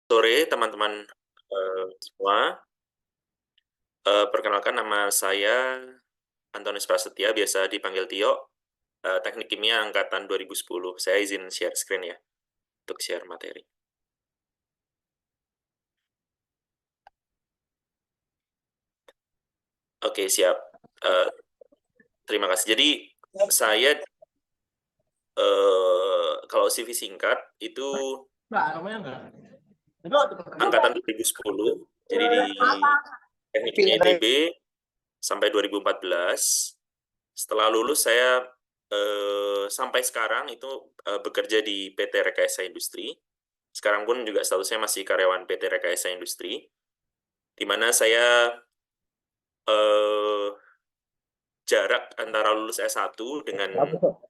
Sore teman-teman semua. Perkenalkan nama saya Antonius Prasetya, biasa dipanggil Tio, Teknik Kimia Angkatan 2010. Saya izin share screen ya, untuk share materi. Oke, siap. Terima kasih. Jadi saya kalau CV singkat itu angkatan 2010, jadi di Teknik Kimia ITB sampai 2014. Setelah lulus saya sampai sekarang itu bekerja di PT Rekayasa Industri. Sekarang pun juga statusnya masih karyawan PT Rekayasa Industri, di mana saya jarak antara lulus S1 dengan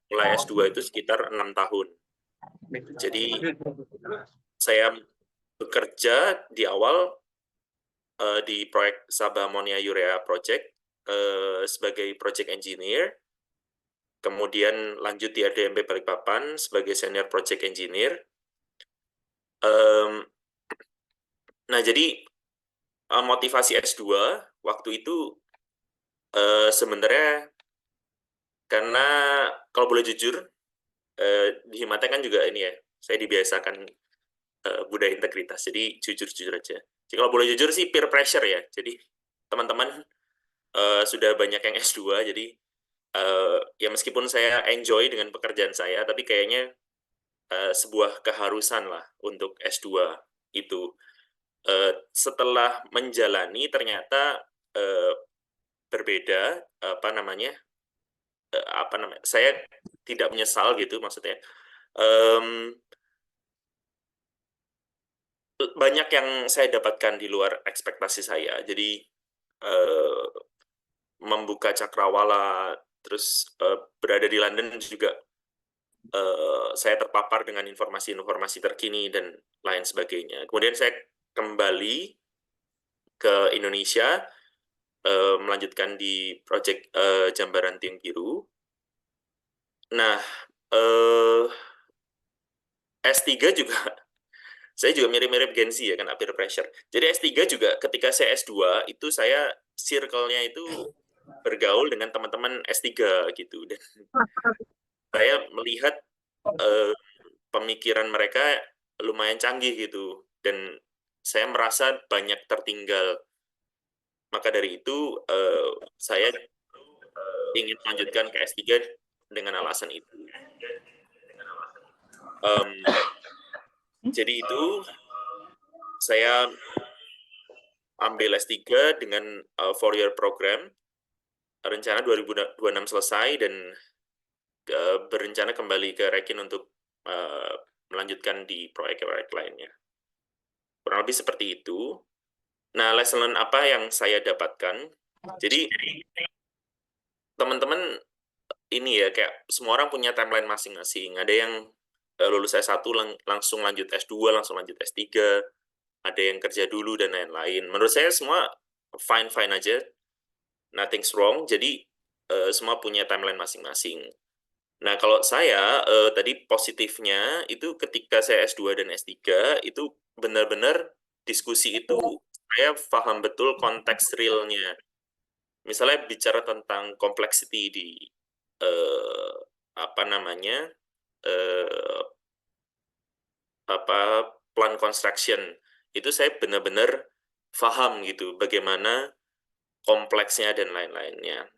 mulai S2 itu sekitar 6 tahun. Jadi saya bekerja di awal di proyek Sabah Ammonia Urea Project sebagai project engineer, kemudian lanjut di RDMP Balikpapan sebagai senior project engineer. Nah, jadi motivasi S2 waktu itu sebenarnya karena kalau boleh jujur, di Himata kan juga ini ya, saya dibiasakan budaya integritas, jadi jujur-jujur aja. Jadi kalau boleh jujur sih peer pressure ya, jadi teman-teman sudah banyak yang S2, jadi ya meskipun saya enjoy dengan pekerjaan saya, tapi kayaknya sebuah keharusan lah untuk S2 itu. Setelah menjalani ternyata berbeda, saya tidak menyesal gitu, maksudnya banyak yang saya dapatkan di luar ekspektasi saya. Jadi membuka cakrawala, terus berada di London juga saya terpapar dengan informasi-informasi terkini dan lain sebagainya. Kemudian saya kembali ke Indonesia, melanjutkan di proyek Jambaran Tiung Biru. Nah, S3 juga, saya juga mirip-mirip Gen Z ya, kena peer pressure. Jadi S3 juga ketika saya S2, itu saya circle-nya itu bergaul dengan teman-teman S3 gitu. Dan saya melihat pemikiran mereka lumayan canggih gitu. Dan saya merasa banyak tertinggal. Maka dari itu, saya ingin melanjutkan ke S3 dengan alasan itu. Jadi itu, saya ambil S3 dengan 4-year program, rencana 2026 selesai, dan berencana kembali ke Rekin untuk melanjutkan di proyek-proyek lainnya. Kurang lebih seperti itu. Nah, lesson learn apa yang saya dapatkan? Jadi, teman-teman ini ya, kayak semua orang punya timeline masing-masing. Ada yang lulus S1 langsung lanjut S2, langsung lanjut S3, ada yang kerja dulu, dan lain-lain. Menurut saya semua fine-fine aja, nothing's wrong, jadi semua punya timeline masing-masing. Nah, kalau saya, tadi positifnya, itu ketika saya S2 dan S3, itu benar-benar diskusi itu, saya paham betul konteks realnya. Misalnya bicara tentang complexity di eh, apa namanya plan construction, itu saya benar-benar paham gitu bagaimana kompleksnya dan lain-lainnya.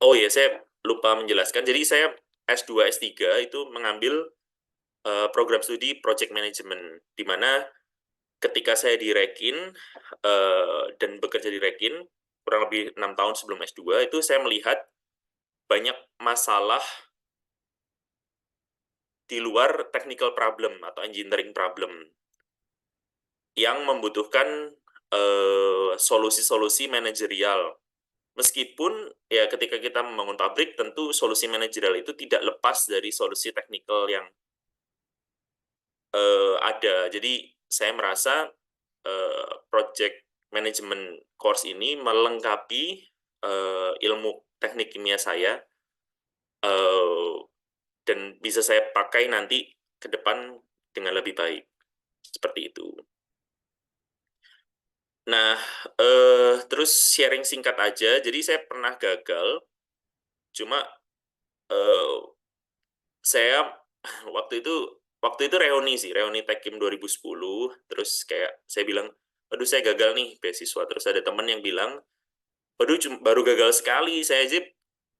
Oh ya, saya lupa menjelaskan. Jadi saya S2 S3 itu mengambil program studi project management, di mana ketika saya di Rekin dan bekerja di Rekin kurang lebih 6 tahun sebelum S2, itu saya melihat banyak masalah di luar technical problem atau engineering problem yang membutuhkan solusi-solusi manajerial. Meskipun ya ketika kita membangun pabrik, tentu solusi manajerial itu tidak lepas dari solusi teknikal yang ada. Jadi saya merasa project management course ini melengkapi ilmu teknik kimia saya, dan bisa saya pakai nanti ke depan dengan lebih baik. Seperti itu. Nah, terus sharing singkat aja. Jadi saya pernah gagal, cuma saya waktu itu reuni Tekim 2010. Terus kayak saya bilang, aduh saya gagal nih beasiswa. Terus ada teman yang bilang, aduh baru gagal sekali, saya aja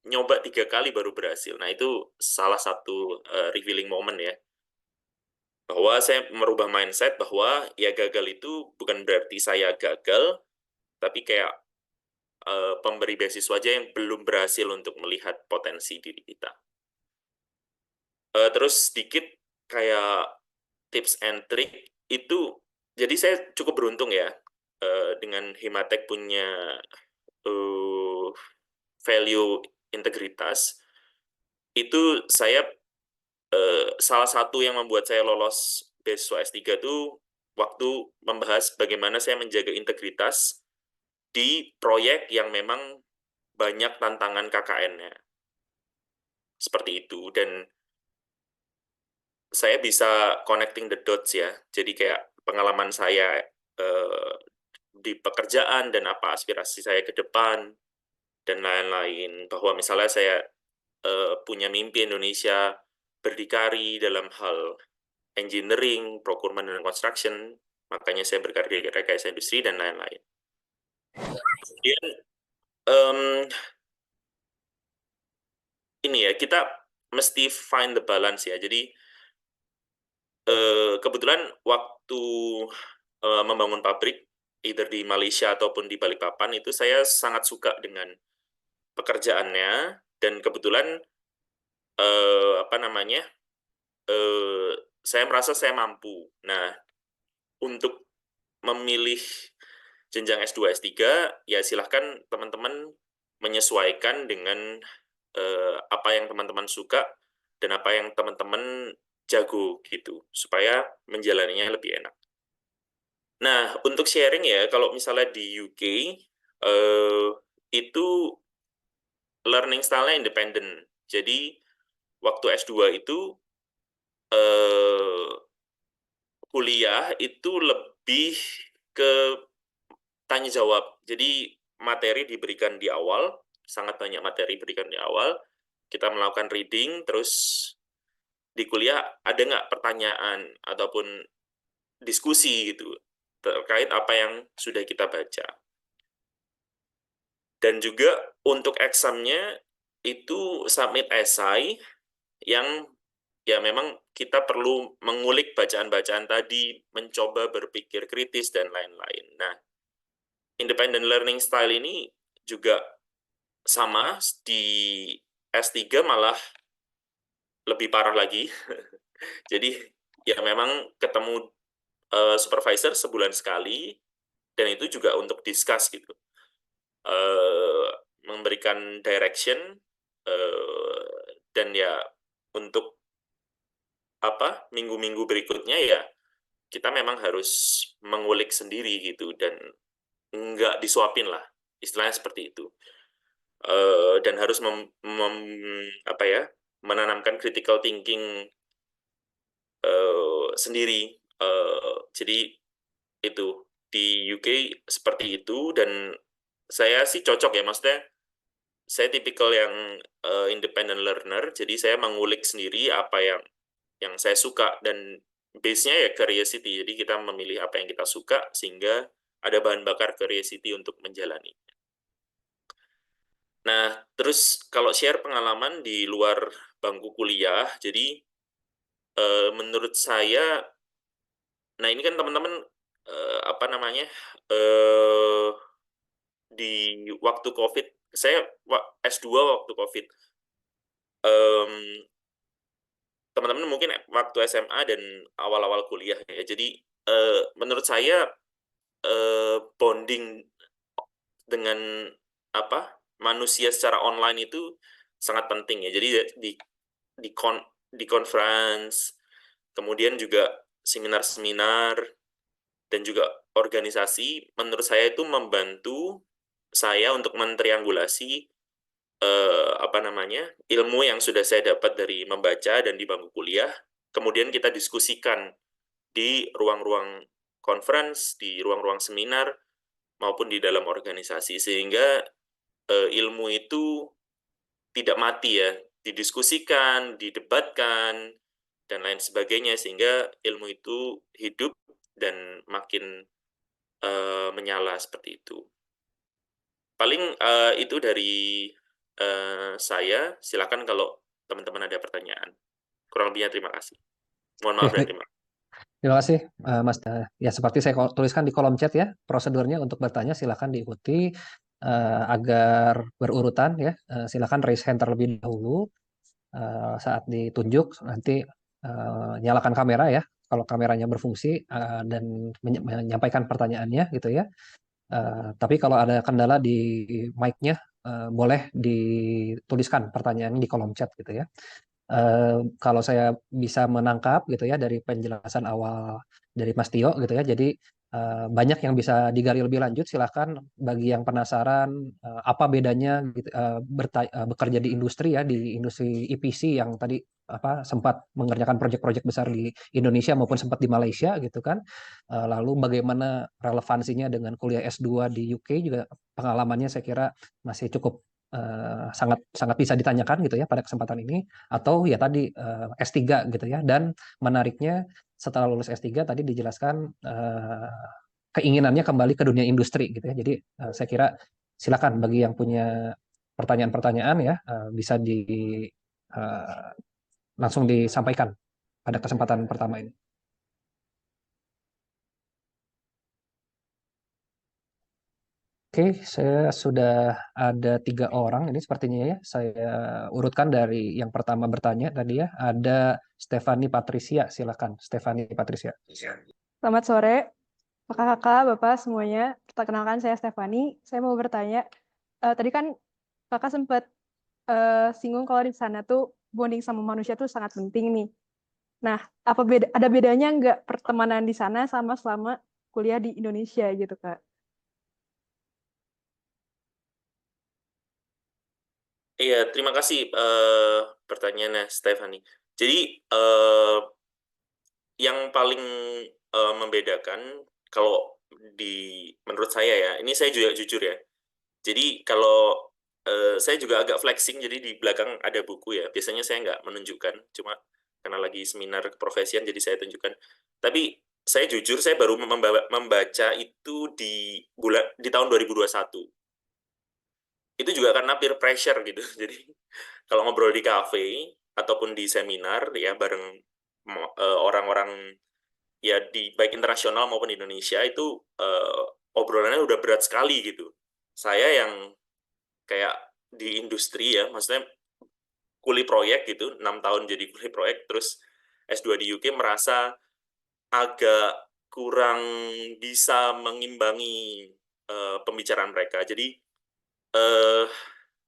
nyoba 3 kali baru berhasil. Nah itu salah satu revealing moment ya, bahwa saya merubah mindset bahwa ya gagal itu bukan berarti saya gagal, tapi kayak pemberi beasiswa aja yang belum berhasil untuk melihat potensi diri kita. Terus sedikit kayak tips and trick itu, jadi saya cukup beruntung ya dengan Himatek punya uh, value integritas. Itu saya salah satu yang membuat saya lolos beasiswa S3 itu waktu membahas bagaimana saya menjaga integritas di proyek yang memang banyak tantangan KKN-nya. Seperti itu. Dan saya bisa connecting the dots ya. Jadi kayak pengalaman saya eh, di pekerjaan dan apa aspirasi saya ke depan dan lain-lain. Bahwa misalnya saya punya mimpi Indonesia berdikari dalam hal engineering, procurement, dan construction, makanya saya berkarir di rekayasa industri, dan lain-lain. Kemudian, ini ya, kita mesti find the balance ya. Jadi, kebetulan waktu membangun pabrik, either di Malaysia ataupun di Balikpapan, itu saya sangat suka dengan pekerjaannya, dan kebetulan, apa namanya, saya merasa saya mampu. Nah, untuk memilih jenjang S2, S3, ya silahkan teman-teman menyesuaikan dengan apa yang teman-teman suka dan apa yang teman-teman jago gitu, supaya menjalaninya lebih enak. Nah, untuk sharing ya, kalau misalnya di UK, itu learning style-nya independen. Jadi, waktu S2 itu, kuliah itu lebih ke tanya jawab. Jadi materi diberikan di awal, sangat banyak materi diberikan di awal. Kita melakukan reading, terus di kuliah ada nggak pertanyaan ataupun diskusi gitu terkait apa yang sudah kita baca. Dan juga untuk examnya itu submit essay yang ya memang kita perlu mengulik bacaan-bacaan tadi, mencoba berpikir kritis dan lain-lain. Nah, independent learning style ini juga sama di S3 malah lebih parah lagi. Jadi ya memang ketemu supervisor sebulan sekali, dan itu juga untuk discuss gitu. Memberikan direction, dan ya untuk apa minggu-minggu berikutnya ya kita memang harus mengulik sendiri gitu, dan nggak disuapin lah, istilahnya seperti itu. Dan harus apa ya, menanamkan critical thinking sendiri. Jadi itu di UK seperti itu, dan saya sih cocok ya, maksudnya saya tipikal yang independent learner, jadi saya mengulik sendiri apa yang saya suka, dan base-nya ya curiosity. Jadi kita memilih apa yang kita suka sehingga ada bahan bakar curiosity untuk menjalani. Nah, terus kalau share pengalaman di luar bangku kuliah, jadi menurut saya, nah ini kan teman-teman apa namanya, di waktu COVID, saya S2 waktu COVID, teman-teman mungkin waktu SMA dan awal-awal kuliah ya. Jadi menurut saya bonding dengan apa manusia secara online itu sangat penting ya. Jadi di kon di conference, kemudian juga seminar-seminar dan juga organisasi, menurut saya itu membantu saya untuk mentriangulasi apa namanya ilmu yang sudah saya dapat dari membaca dan di bangku kuliah, kemudian kita diskusikan di ruang-ruang conference, di ruang-ruang seminar, maupun di dalam organisasi, sehingga ilmu itu tidak mati ya, didiskusikan, didebatkan, dan lain sebagainya, sehingga ilmu itu hidup dan makin menyala seperti itu. Paling itu dari saya. Silakan kalau teman-teman ada pertanyaan. Kurang lebihnya terima kasih. Mohon maaf dan terima kasih. Terima kasih, Mas. Ya, seperti saya tuliskan di kolom chat ya, prosedurnya untuk bertanya silakan diikuti agar berurutan ya. Silakan raise hand terlebih dahulu. Saat ditunjuk nanti nyalakan kamera ya. Kalau kameranya berfungsi dan menyampaikan pertanyaannya gitu ya. Tapi kalau ada kendala di mic-nya, boleh dituliskan pertanyaan di kolom chat gitu ya. Kalau saya bisa menangkap gitu ya dari penjelasan awal dari Mas Tio gitu ya, jadi banyak yang bisa digali lebih lanjut. Silahkan bagi yang penasaran apa bedanya gitu, bekerja di industri ya, di industri EPC yang tadi sempat mengerjakan proyek-proyek besar di Indonesia maupun sempat di Malaysia gitu kan. Lalu bagaimana relevansinya dengan kuliah S2 di UK juga, pengalamannya saya kira masih cukup sangat sangat bisa ditanyakan gitu ya pada kesempatan ini. Atau ya tadi S3 gitu ya. Dan menariknya setelah lulus S3 tadi dijelaskan keinginannya kembali ke dunia industri gitu ya. Jadi saya kira silakan bagi yang punya pertanyaan-pertanyaan ya bisa uh, langsung disampaikan pada kesempatan pertama ini. Oke, saya sudah ada 3 orang ini sepertinya ya. Saya urutkan dari yang pertama bertanya tadi ya. Ada Stefani Patricia, silakan Stefani Patricia. Selamat sore, kakak-kakak, bapak semuanya. Perkenalkan saya Stefani. Saya mau bertanya, tadi kan kakak sempat singgung kalau di sana tuh bonding sama manusia tuh sangat penting nih. Nah, ada bedanya nggak pertemanan di sana sama selama kuliah di Indonesia gitu, Kak? Iya, terima kasih pertanyaannya, Stephanie. Jadi, yang paling membedakan, kalau menurut saya ya, ini saya juga jujur ya. Jadi, kalau saya juga agak flexing, jadi di belakang ada buku ya. Biasanya saya nggak menunjukkan, cuma karena lagi seminar keprofesian, jadi saya tunjukkan. Tapi saya jujur, saya baru membaca itu di tahun 2021. Itu juga karena peer pressure gitu. Jadi kalau ngobrol di kafe ataupun di seminar ya bareng orang-orang ya di baik internasional maupun di Indonesia, itu obrolannya udah berat sekali gitu. Saya yang kayak di industri ya, maksudnya kuli proyek gitu, 6 tahun jadi kuli proyek, terus S2 di UK, merasa agak kurang bisa mengimbangi pembicaraan mereka. Jadi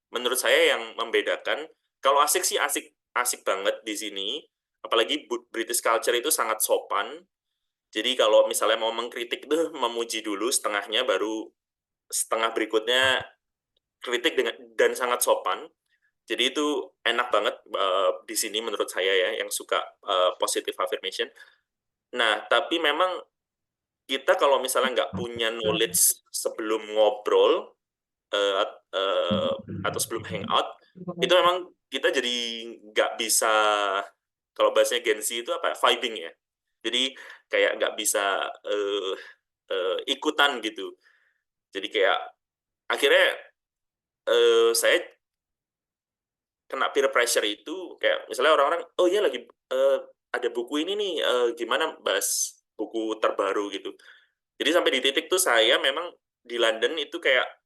menurut saya yang membedakan, kalau asik sih asik asik banget di sini, apalagi British culture itu sangat sopan. Jadi kalau misalnya mau mengkritik tuh memuji dulu setengahnya, baru setengah berikutnya kritik dan sangat sopan. Jadi itu enak banget di sini menurut saya ya, yang suka positive affirmation. Nah, tapi memang kita kalau misalnya nggak punya knowledge sebelum ngobrol, atau sebelum hangout, itu memang kita jadi nggak bisa, kalau bahasanya Gen Z itu apa, vibing ya. Jadi kayak nggak bisa ikutan gitu. Jadi kayak akhirnya saya kena peer pressure itu, kayak misalnya orang-orang, oh iya lagi ada buku ini nih, gimana bahas buku terbaru gitu. Jadi sampai di titik tuh saya memang di London itu kayak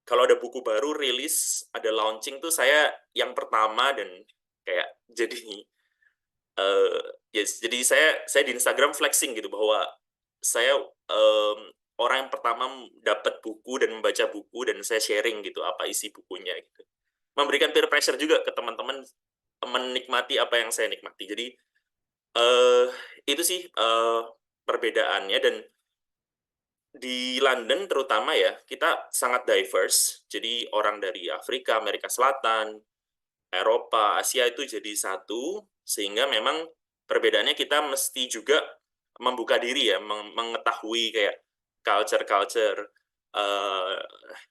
kalau ada buku baru rilis, ada launching tuh saya yang pertama, dan kayak jadi yes, jadi saya di Instagram flexing gitu bahwa saya orang yang pertama dapat buku dan membaca buku, dan saya sharing gitu apa isi bukunya gitu. Memberikan peer pressure juga ke teman-teman menikmati apa yang saya nikmati. Jadi itu sih perbedaannya. Dan di London terutama ya, kita sangat diverse. Jadi orang dari Afrika, Amerika Selatan, Eropa, Asia itu jadi satu, sehingga memang perbedaannya kita mesti juga membuka diri ya, mengetahui kayak culture-culture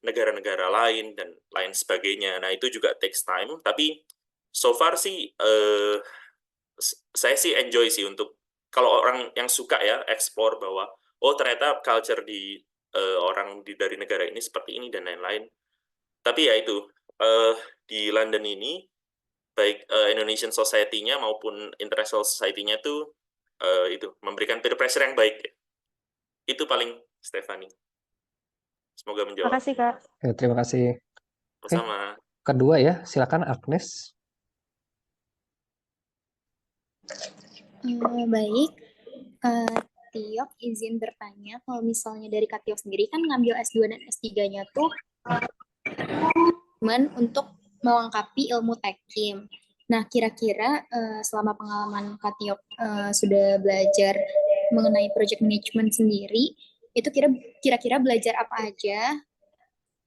negara-negara lain dan lain sebagainya. Nah, itu juga takes time, tapi so far sih saya sih enjoy sih untuk kalau orang yang suka ya explore bahwa oh ternyata culture di orang dari negara ini seperti ini dan lain-lain. Tapi ya itu di London ini baik Indonesian Society-nya maupun International Society-nya tuh itu memberikan peer pressure yang baik. Itu paling Stephanie. Semoga menjawab. Makasih, Kak. Oke, terima kasih. Oke, Sama. kedua ya, silakan Agnes. Baik, Tiok izin bertanya, kalau misalnya dari Kak Tiok sendiri kan ngambil S2 dan S3-nya tuh untuk melengkapi ilmu Tekim. Nah, kira-kira selama pengalaman Kak Tiok sudah belajar mengenai project management sendiri, itu kira-kira belajar apa aja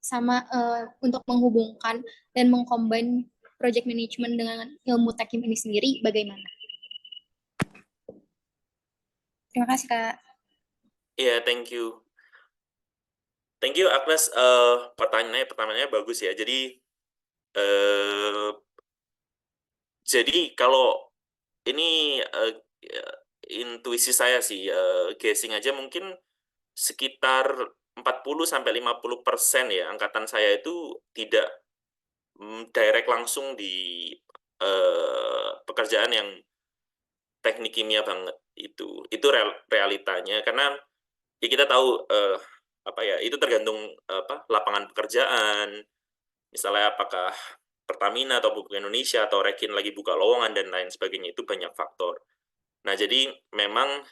sama untuk menghubungkan dan mengcombine project management dengan ilmu Tekim ini sendiri bagaimana? Terima kasih, Kak. Iya, thank you. Thank you, Agnes. Pertanyaannya bagus ya. Jadi kalau ini intuisi saya sih, guessing aja mungkin sekitar 40-50% ya angkatan saya itu tidak direct langsung di pekerjaan yang teknik kimia banget itu realitanya karena ya kita tahu apa ya itu tergantung lapangan pekerjaan misalnya apakah Pertamina atau Pupuk Indonesia atau Rekin lagi buka lowongan dan lain sebagainya itu banyak faktor. Nah jadi memang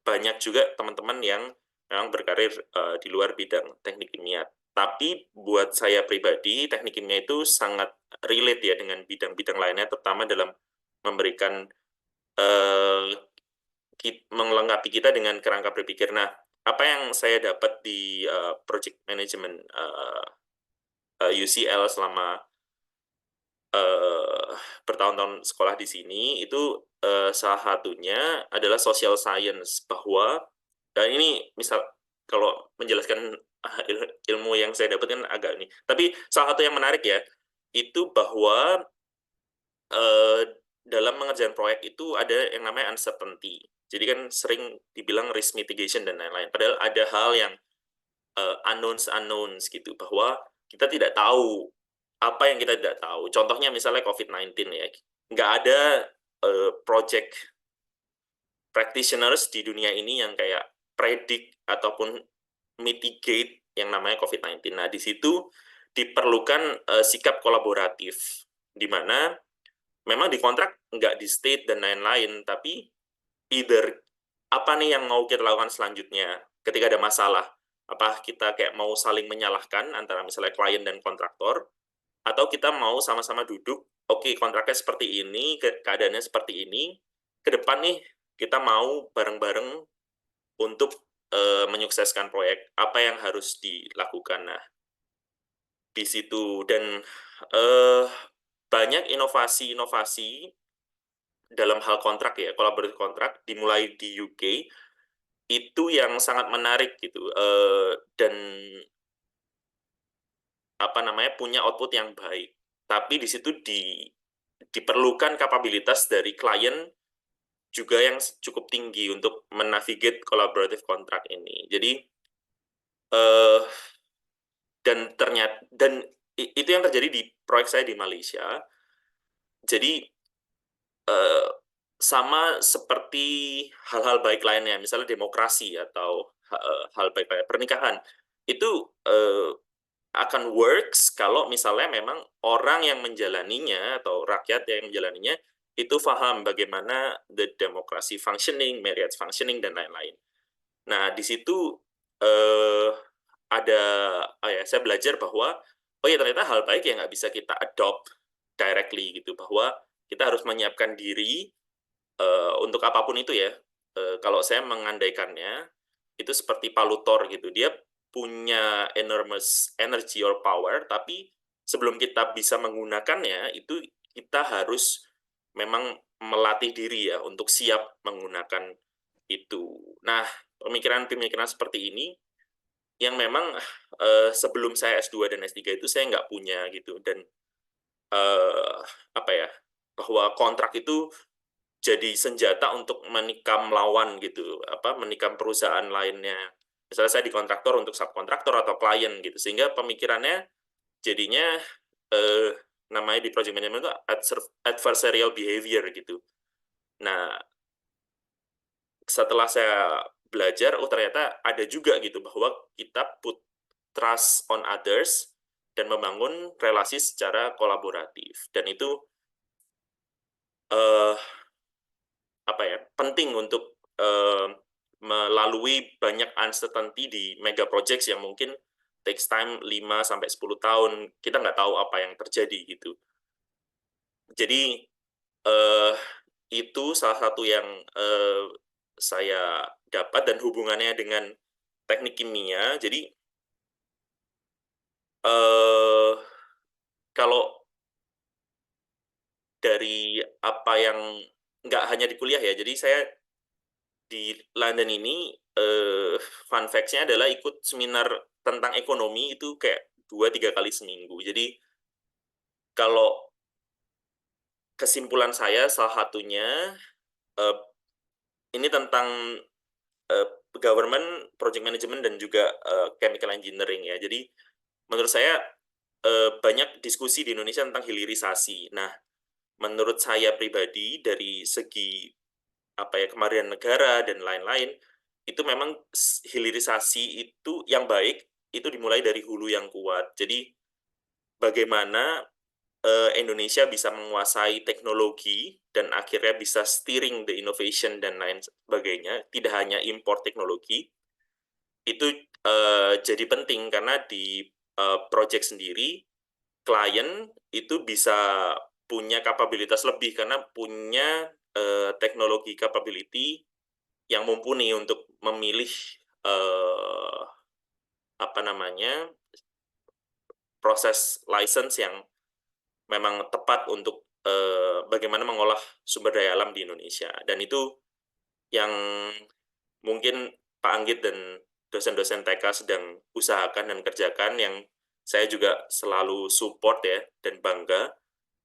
banyak juga teman-teman yang memang berkarir di luar bidang teknik kimia. Tapi buat saya pribadi, teknik kimia itu sangat relate ya dengan bidang-bidang lainnya, terutama dalam memberikan melengkapi kita dengan kerangka berpikir. Nah, apa yang saya dapat di project management UCL selama bertahun-tahun sekolah di sini itu salah satunya adalah social science bahwa ini misal kalau menjelaskan ilmu yang saya dapatkan agak ini tapi salah satu yang menarik ya itu bahwa dalam mengerjakan proyek itu ada yang namanya uncertainty jadi kan sering dibilang risk mitigation dan lain-lain padahal ada hal yang unknowns gitu bahwa kita tidak tahu apa yang kita tidak tahu. Contohnya misalnya COVID-19 ya, nggak ada project practitioners di dunia ini yang kayak predict ataupun mitigate yang namanya COVID-19. Nah, di situ diperlukan sikap kolaboratif, di mana memang di kontrak nggak di state dan lain-lain, tapi either apa nih yang mau kita lakukan selanjutnya ketika ada masalah. Apa kita kayak mau saling menyalahkan antara misalnya klien dan kontraktor, atau kita mau sama-sama duduk, oke kontraknya seperti ini, keadaannya seperti ini, ke depan nih kita mau bareng-bareng untuk menyukseskan proyek, apa yang harus dilakukan. Nah, di situ, dan banyak inovasi-inovasi dalam hal kontrak ya, kolaborasi kontrak, dimulai di UK, itu yang sangat menarik gitu, dan punya output yang baik. Tapi di situ diperlukan kapabilitas dari klien juga yang cukup tinggi untuk menavigate collaborative contract ini. Jadi dan itu yang terjadi di proyek saya di Malaysia. Jadi sama seperti hal-hal baik lainnya, misalnya demokrasi atau hal baik lainnya, pernikahan itu akan works kalau misalnya memang orang yang menjalaninya atau rakyat yang menjalaninya itu paham bagaimana the democracy functioning, marriage functioning, dan lain-lain. Nah, di situ saya belajar bahwa ternyata hal baik yang nggak bisa kita adopt directly gitu, bahwa kita harus menyiapkan diri untuk apapun itu ya. Kalau saya mengandaikannya, itu seperti palutor gitu, dia punya enormous energy or power, tapi sebelum kita bisa menggunakannya, itu kita harus memang melatih diri ya untuk siap menggunakan itu. Nah, pemikiran-pemikiran seperti ini yang memang sebelum saya S2 dan S3 itu saya nggak punya gitu. Dan apa ya, bahwa kontrak itu jadi senjata untuk menikam lawan gitu, menikam perusahaan lainnya. Misalnya saya di kontraktor untuk subkontraktor atau klien gitu, sehingga pemikirannya jadinya namanya di project management itu adversarial behavior gitu. Nah, setelah saya belajar, ternyata ada juga gitu bahwa kita put trust on others dan membangun relasi secara kolaboratif. Dan itu penting untuk melalui banyak uncertainty di mega projects yang mungkin takes time 5-10 tahun. Kita nggak tahu apa yang terjadi gitu. Jadi itu salah satu yang saya dapat, dan hubungannya dengan teknik kimia. Jadi kalau dari apa yang nggak hanya di kuliah ya, jadi saya di London ini fun facts-nya adalah ikut seminar tentang ekonomi itu kayak 2-3 kali seminggu. Jadi kalau kesimpulan saya salah satunya ini tentang government, project management, dan juga chemical engineering ya. Jadi menurut saya banyak diskusi di Indonesia tentang hilirisasi. Nah, menurut saya pribadi dari segi kemarian negara dan lain-lain, itu memang hilirisasi itu yang baik itu dimulai dari hulu yang kuat. Jadi bagaimana Indonesia bisa menguasai teknologi dan akhirnya bisa steering the innovation dan lain sebagainya, tidak hanya impor teknologi, itu jadi penting karena di project sendiri klien itu bisa punya kapabilitas lebih karena punya teknologi capability yang mumpuni untuk memilih proses license yang memang tepat untuk bagaimana mengolah sumber daya alam di Indonesia. Dan itu yang mungkin Pak Anggit dan dosen-dosen TK sedang usahakan dan kerjakan, yang saya juga selalu support ya dan bangga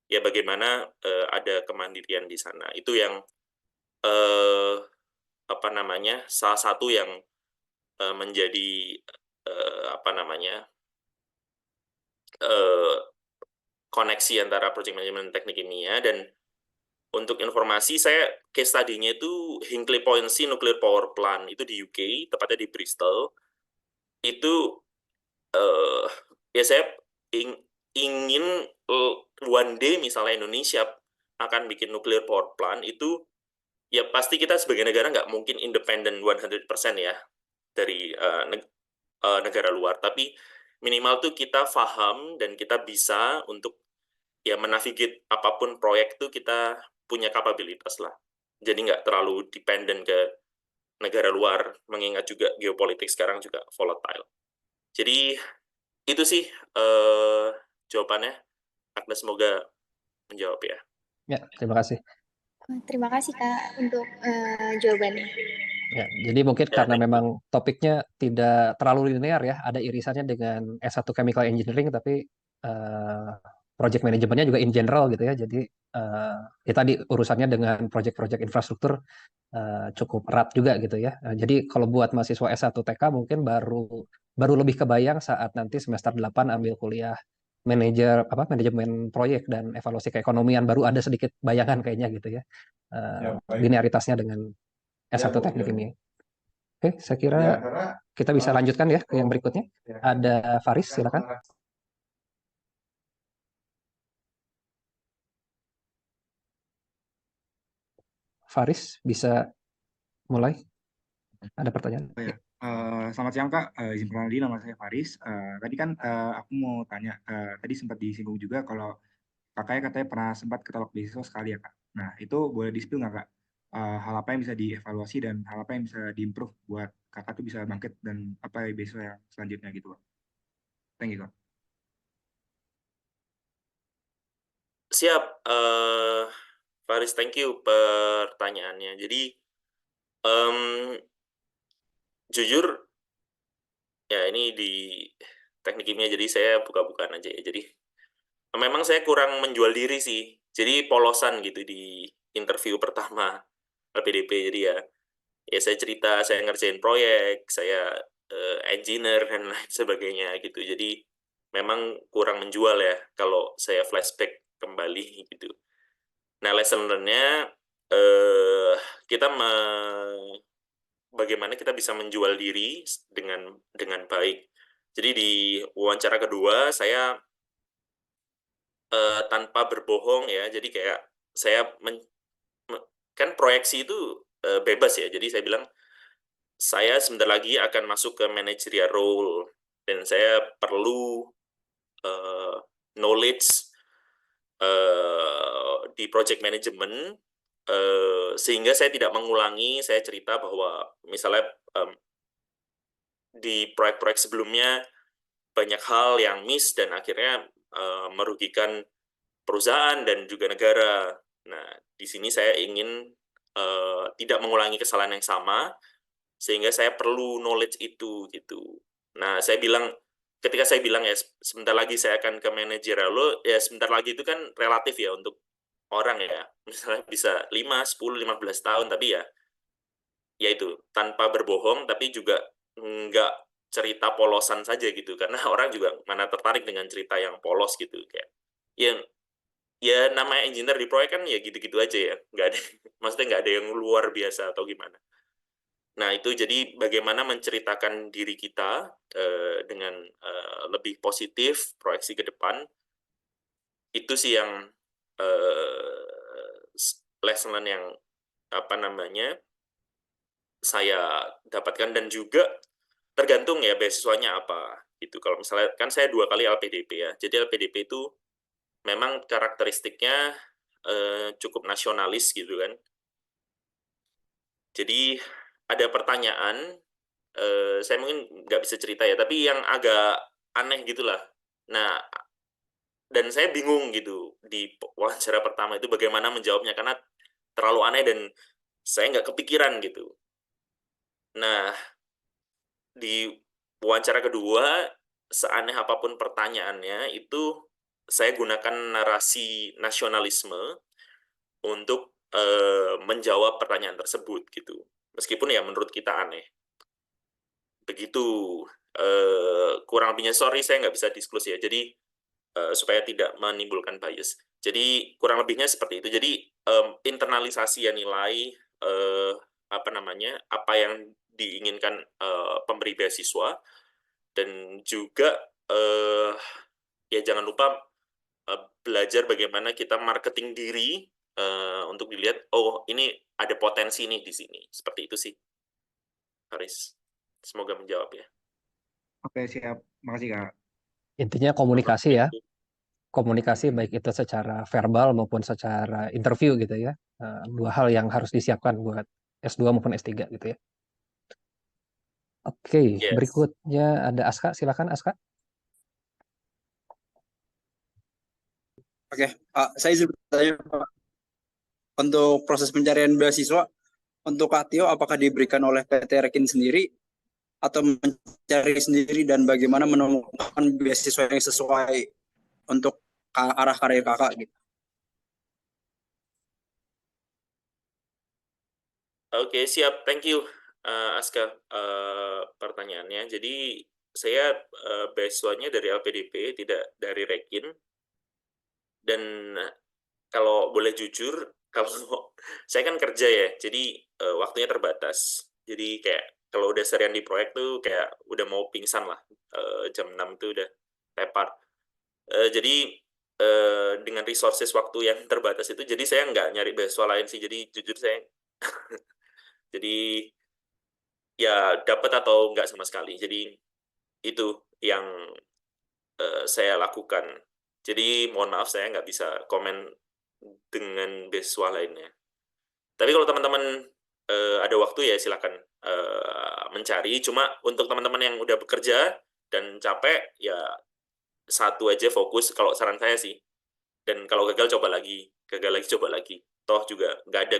ya bagaimana ada kemandirian di sana. Itu yang salah satu yang menjadi koneksi antara project management dan teknik kimia. Dan untuk informasi, saya case study-nya itu Hinkley Point C Nuclear Power Plant, itu di UK, tepatnya di Bristol. Itu ya saya ingin one day misalnya Indonesia akan bikin nuclear power plant, itu ya pasti kita sebagai negara nggak mungkin independen 100% ya dari negara luar, tapi minimal tuh kita paham dan kita bisa untuk ya menavigate apapun proyek tuh kita punya kapabilitas lah. Jadi nggak terlalu dependen ke negara luar, mengingat juga geopolitik sekarang juga volatile. Jadi itu sih jawabannya. Agnes, semoga menjawab ya. Ya, terima kasih. Terima kasih Kak untuk jawabannya. Ya, jadi mungkin karena memang topiknya tidak terlalu linear ya, ada irisannya dengan S1 Chemical Engineering, tapi project manajemennya juga in general gitu ya. Jadi ya tadi urusannya dengan project-project infrastruktur cukup erat juga gitu ya. Jadi kalau buat mahasiswa S1 TK mungkin baru lebih kebayang saat nanti semester 8 ambil kuliah manajemen proyek dan evaluasi keekonomian, baru ada sedikit bayangan kayaknya gitu ya. Linearitasnya dengan S1 teknik ini. Oke, saya kira kita bisa lanjutkan ya ke yang berikutnya. Ada Faris, silakan. Faris, bisa mulai? Ada pertanyaan? Oh ya, selamat siang Kak, izin perkenalkan nama saya Faris. Tadi kan aku mau tanya, tadi sempat disinggung juga kalau kakaknya katanya pernah sempat ketolak beasiswa sekali ya Kak. Nah itu boleh di-spill nggak Kak? Hal apa yang bisa dievaluasi dan hal apa yang bisa diimprove buat kakak tuh bisa bangkit dan apa beasiswa yang selanjutnya gitu Kak. Thank you Kak. Siap, Faris, thank you pertanyaannya. Jadi jujur ya ini di teknik kimia, jadi saya buka-bukaan aja ya. Jadi memang saya kurang menjual diri sih. Jadi polosan gitu di interview pertama LPDP. Jadi ya saya cerita saya ngerjain proyek, saya engineer dan lain sebagainya gitu. Jadi memang kurang menjual ya kalau saya flashback kembali gitu. Nah, lesson learn-nya kita bagaimana kita bisa menjual diri dengan baik. Jadi di wawancara kedua saya tanpa berbohong ya. Jadi kayak saya kan proyeksi itu bebas ya. Jadi saya bilang saya sebentar lagi akan masuk ke managerial role dan saya perlu knowledge di project management sehingga saya tidak mengulangi. Saya cerita bahwa misalnya di proyek-proyek sebelumnya banyak hal yang miss dan akhirnya merugikan perusahaan dan juga negara. Nah, di sini saya ingin tidak mengulangi kesalahan yang sama, sehingga saya perlu knowledge itu gitu. Nah, ketika saya bilang ya sebentar lagi saya akan ke manajerial role, ya sebentar lagi itu kan relatif ya untuk orang ya. Misalnya bisa 5, 10, 15 tahun, tapi ya itu tanpa berbohong, tapi juga nggak cerita polosan saja gitu, karena orang juga mana tertarik dengan cerita yang polos gitu, kayak ya namanya engineer di proyek kan ya gitu-gitu aja ya, nggak ada maksudnya nggak ada yang luar biasa atau gimana. Nah, itu jadi bagaimana menceritakan diri kita dengan lebih positif, proyeksi ke depan, itu sih yang lesson learn yang saya dapatkan. Dan juga tergantung ya beasiswanya apa gitu. Kalau misalnya kan saya 2 kali LPDP ya, jadi LPDP itu memang karakteristiknya cukup nasionalis gitu kan. Jadi ada pertanyaan, saya mungkin nggak bisa cerita ya, tapi yang agak aneh gitulah. Nah, dan saya bingung gitu di wawancara pertama itu bagaimana menjawabnya, karena terlalu aneh dan saya nggak kepikiran gitu. Nah, di wawancara kedua, seaneh apapun pertanyaannya, itu saya gunakan narasi nasionalisme untuk menjawab pertanyaan tersebut gitu. Meskipun ya menurut kita aneh. Begitu. Kurang lebihnya, sorry saya nggak bisa disclose ya. Jadi supaya tidak menimbulkan bias. Jadi kurang lebihnya seperti itu. Jadi internalisasi ya nilai apa yang diinginkan pemberi beasiswa, dan juga ya jangan lupa belajar bagaimana kita marketing diri untuk dilihat, oh ini ada potensi nih di sini. Seperti itu sih, Haris. Semoga menjawab ya. Oke, siap. Makasih, Kak. Intinya komunikasi ya. Komunikasi baik itu secara verbal maupun secara interview gitu ya. 2 hal yang harus disiapkan buat S2 maupun S3 gitu ya. Oke, Yes. berikutnya ada Aska, silakan Aska. Oke, Pak, saya izin bertanya, Pak. Untuk proses pencarian beasiswa, untuk Katio apakah diberikan oleh PT Rekin sendiri atau mencari sendiri, dan bagaimana menemukan beasiswa yang sesuai untuk arah karir kakak gitu? Oke, siap. Thank you, Aska, pertanyaannya. Jadi saya beasiswanya dari LPDP, tidak dari Rekin. Dan kalau boleh jujur, kalau saya kan kerja ya, jadi waktunya terbatas. Jadi kayak kalau udah seharian di proyek tuh kayak udah mau pingsan lah, jam 6 tuh udah tepar. Jadi dengan resources waktu yang terbatas itu, jadi saya nggak nyari beasiswa lain sih. Jadi jujur saya, jadi ya dapat atau nggak sama sekali. Jadi itu yang saya lakukan. Jadi mohon maaf saya nggak bisa komen dengan beasiswa lainnya. Tapi kalau teman-teman ada waktu ya silakan mencari. Cuma untuk teman-teman yang udah bekerja dan capek, ya satu aja fokus kalau saran saya sih. Dan kalau gagal coba lagi, gagal lagi coba lagi. toh juga nggak ada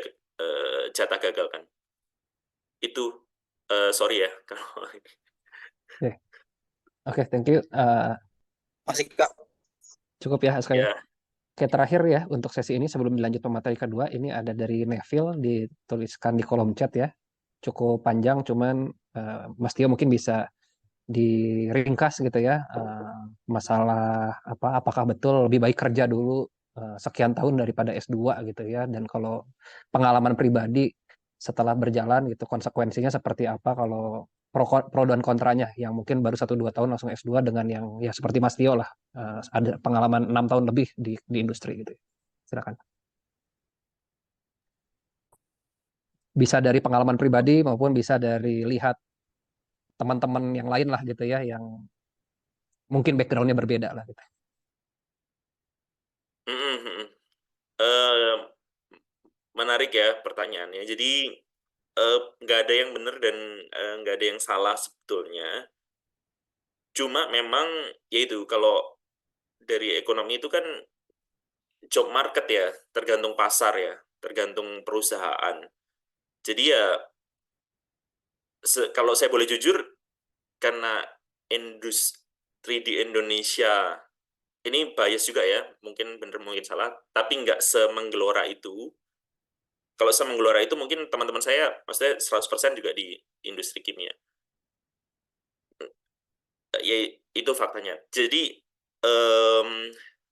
jatah gagal kan. Itu sorry ya kalau Oke, thank you. Masih Kak. Cukup ya sekali. ya. Oke, terakhir ya untuk sesi ini sebelum dilanjut ke materi kedua, ini ada dari Neville dituliskan di kolom chat ya. Cukup panjang, cuman Mas Tio mungkin bisa diringkas gitu ya. Masalah apakah betul lebih baik kerja dulu sekian tahun daripada S2 gitu ya. Dan kalau pengalaman pribadi setelah berjalan gitu konsekuensinya seperti apa kalau pro dan kontranya yang mungkin baru 1-2 tahun langsung S2 dengan yang ya seperti Mas Tio lah ada pengalaman 6 tahun lebih di industri gitu. Silakan. Bisa dari pengalaman pribadi maupun bisa dari lihat teman-teman yang lain lah gitu ya yang mungkin backgroundnya berbeda lah gitu. Menarik ya pertanyaannya. Jadi nggak ada yang benar dan nggak ada yang salah sebetulnya. Cuma memang yaitu kalau dari ekonomi itu kan job market ya, tergantung pasar ya, tergantung perusahaan. Jadi ya kalau saya boleh jujur, karena industri di Indonesia ini bias juga ya, mungkin benar mungkin salah, tapi nggak semenggelora itu. Kalau semenggelora itu mungkin teman-teman saya, maksudnya 100% juga di industri kimia. Ya itu faktanya. Jadi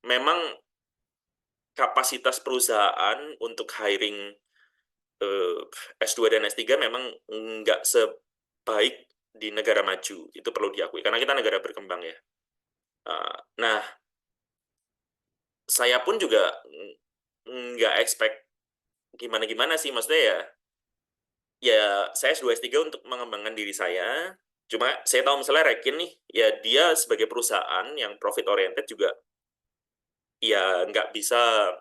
memang kapasitas perusahaan untuk hiring S2 dan S3 memang nggak sebaik di negara maju. Itu perlu diakui, karena kita negara berkembang ya. Nah, saya pun juga nggak expect gimana-gimana sih, maksudnya ya saya S2 S3 untuk mengembangkan diri saya. Cuma saya tahu misalnya Rekin nih, ya dia sebagai perusahaan yang profit oriented juga ya nggak bisa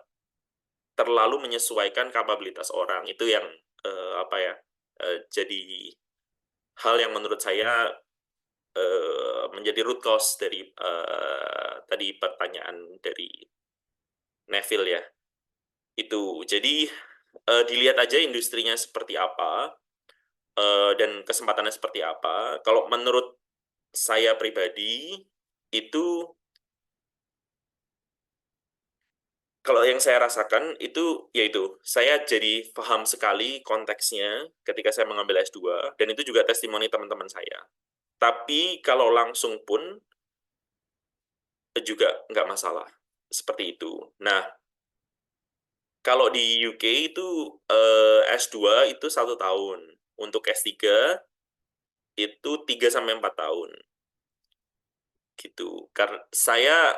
terlalu menyesuaikan kapabilitas orang. Itu yang jadi hal yang menurut saya menjadi root cause dari tadi pertanyaan dari Neville ya. Itu jadi dilihat aja industrinya seperti apa dan kesempatannya seperti apa. Kalau menurut saya pribadi itu, kalau yang saya rasakan itu yaitu saya jadi paham sekali konteksnya ketika saya mengambil S2, dan itu juga testimoni teman-teman saya. Tapi kalau langsung pun juga nggak masalah seperti itu. Nah, kalau di UK itu S2 itu 1 tahun, untuk S3 itu 3-4 tahun gitu. Karena saya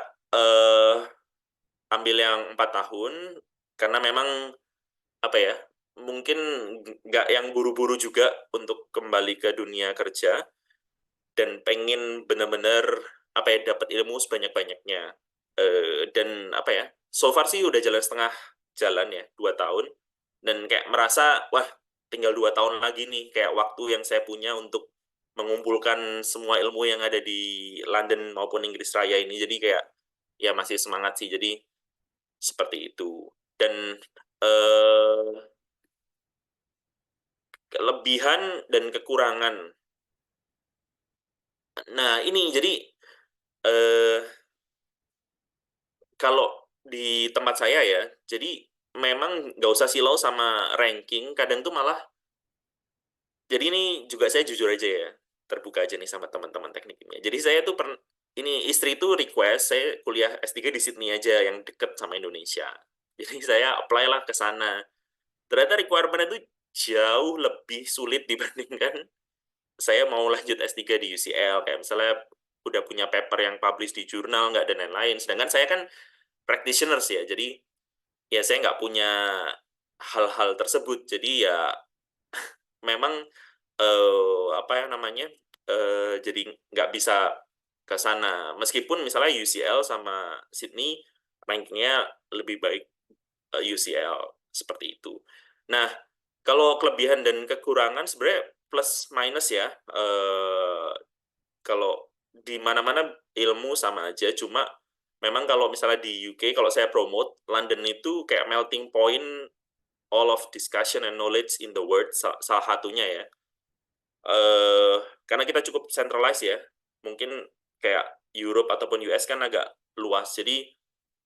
ambil yang 4 tahun karena memang mungkin nggak yang buru-buru juga untuk kembali ke dunia kerja dan pengen benar-benar dapat ilmu sebanyak-banyaknya. Dan so far sih udah jalan setengah jalan ya, 2 tahun, dan kayak merasa wah tinggal 2 tahun lagi nih, kayak waktu yang saya punya untuk mengumpulkan semua ilmu yang ada di London maupun Inggris Raya ini. Jadi kayak ya masih semangat sih, jadi seperti itu. Dan kelebihan dan kekurangan. Nah ini jadi kalau di tempat saya ya, jadi memang nggak usah silau sama ranking, kadang tuh malah, jadi ini juga saya jujur aja ya, terbuka aja nih sama teman-teman teknik kimia. Jadi saya tuh ini istri tuh request saya kuliah S3 di Sydney aja yang deket sama Indonesia. Jadi saya apply lah ke sana. Ternyata requirement itu jauh lebih sulit dibandingkan saya mau lanjut S3 di UCL, kayak misalnya udah punya paper yang publish di jurnal nggak dan lain-lain. Sedangkan saya kan practitioners ya, jadi ya saya nggak punya hal-hal tersebut. Jadi ya memang jadi nggak bisa ke sana. Meskipun misalnya UCL sama Sydney rankingnya lebih baik UCL seperti itu. Nah, kalau kelebihan dan kekurangan sebenarnya plus minus ya. Kalau di mana-mana ilmu sama aja, cuma memang kalau misalnya di UK, kalau saya promote, London itu kayak melting point all of discussion and knowledge in the world, salah satunya ya. Karena kita cukup centralized ya, mungkin kayak Europe ataupun US kan agak luas, jadi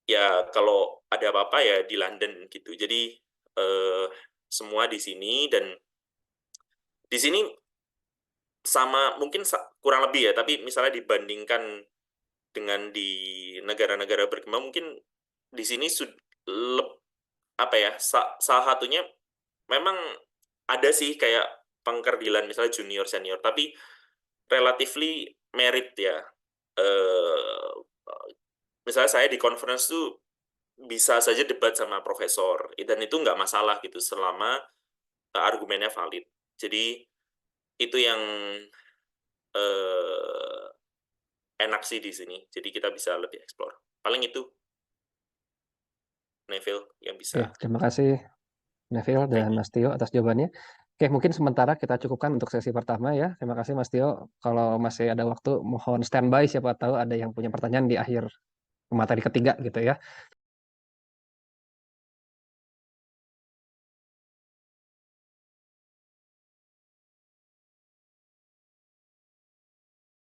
ya kalau ada apa-apa ya di London gitu. Jadi semua di sini, dan di sini sama mungkin kurang lebih ya, tapi misalnya dibandingkan dengan di negara-negara berkembang, mungkin di sini apa ya, salah satunya memang ada sih kayak pengkerdilan misalnya junior senior, tapi relatively merit ya. Misalnya saya di conference tuh bisa saja debat sama profesor, dan itu nggak masalah gitu selama argumennya valid. Jadi itu yang enak sih di sini. Jadi kita bisa lebih explore. Paling itu, Neville, yang Oke, bisa. terima kasih Neville dan Mas Tio atas jawabannya. Oke, mungkin sementara kita cukupkan untuk sesi pertama ya. Terima kasih Mas Tio. Kalau masih ada waktu, mohon standby, siapa tahu ada yang punya pertanyaan di akhir materi ketiga gitu ya.